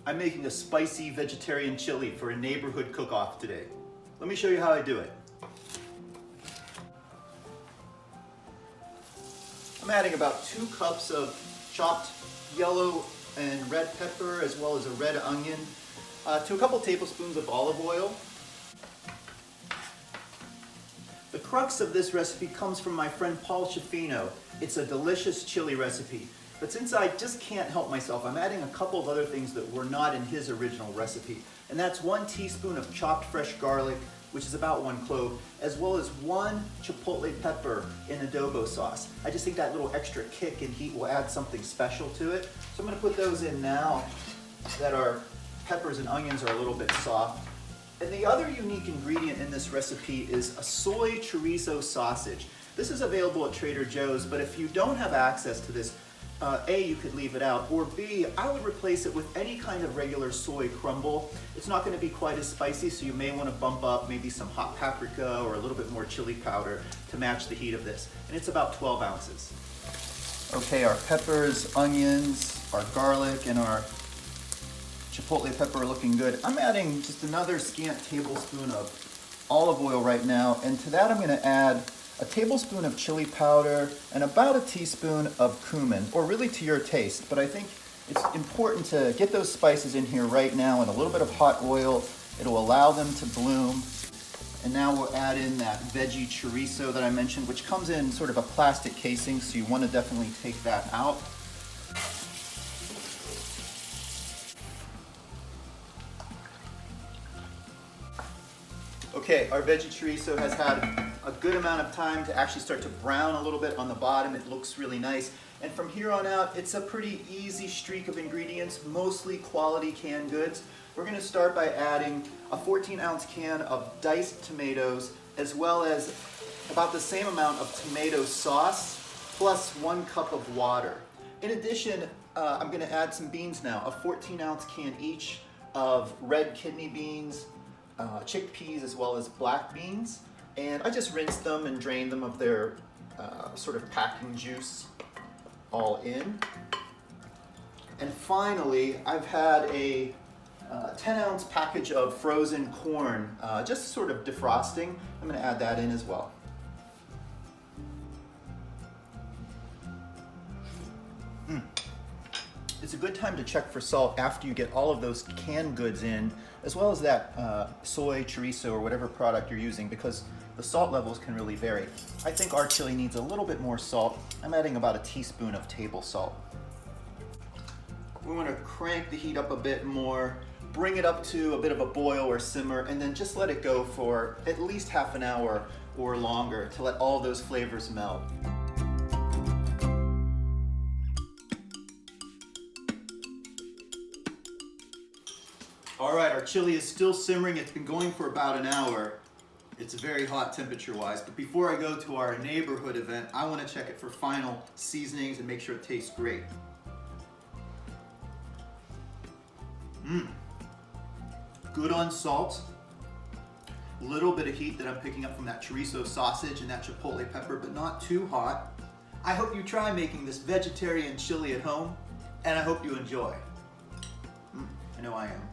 I'm making a spicy vegetarian chili for a neighborhood cook-off today. Let me show you how I do it. I'm adding about 2 cups of chopped yellow and red pepper, as well as a red onion, to a couple tablespoons of olive oil. The crux of this recipe comes from my friend Paul Schifino. It's a delicious chili recipe. But since I just can't help myself, I'm adding a couple of other things that were not in his original recipe. And that's 1 teaspoon of chopped fresh garlic, which is about 1 clove, as well as 1 chipotle pepper in adobo sauce. I just think that little extra kick and heat will add something special to it. So I'm gonna put those in now that our peppers and onions are a little bit soft. And the other unique ingredient in this recipe is a soy chorizo sausage. This is available at Trader Joe's, but if you don't have access to this, A, you could leave it out, or B, I would replace it with any kind of regular soy crumble. It's not going to be quite as spicy, so you may want to bump up maybe some hot paprika or a little bit more chili powder to match the heat of this. And it's about 12 ounces. Okay, our peppers, onions, our garlic, and our chipotle pepper are looking good. I'm adding just another scant tablespoon of olive oil right now, and to that I'm going to add a tablespoon of chili powder and about a teaspoon of cumin, or really to your taste. But I think it's important to get those spices in here right now and a little bit of hot oil. It'll allow them to bloom. And now we'll add in that veggie chorizo that I mentioned, which comes in sort of a plastic casing, so you want to definitely take that out. Okay, our veggie chorizo has had a good amount of time to actually start to brown a little bit on the bottom. It looks really nice. And from here on out, it's a pretty easy streak of ingredients, mostly quality canned goods. We're going to start by adding a 14-ounce can of diced tomatoes, as well as about the same amount of tomato sauce, plus 1 cup of water. In addition, I'm going to add some beans now, a 14-ounce can each of red kidney beans, chickpeas, as well as black beans. And I just rinsed them and drained them of their sort of packing juice all in. And finally, I've had a 10-ounce package of frozen corn, just sort of defrosting. I'm going to add that in as well. It's a good time to check for salt after you get all of those canned goods in, as well as that soy chorizo or whatever product you're using, because the salt levels can really vary. I think our chili needs a little bit more salt. I'm adding about a teaspoon of table salt. We want to crank the heat up a bit more, bring it up to a bit of a boil or simmer, and then just let it go for at least half an hour or longer to let all those flavors melt. All right, our chili is still simmering. It's been going for about an hour. It's very hot temperature-wise, but before I go to our neighborhood event, I want to check it for final seasonings and make sure it tastes great. Good on salt. Little bit of heat that I'm picking up from that chorizo sausage and that chipotle pepper, but not too hot. I hope you try making this vegetarian chili at home, and I hope you enjoy. I know I am.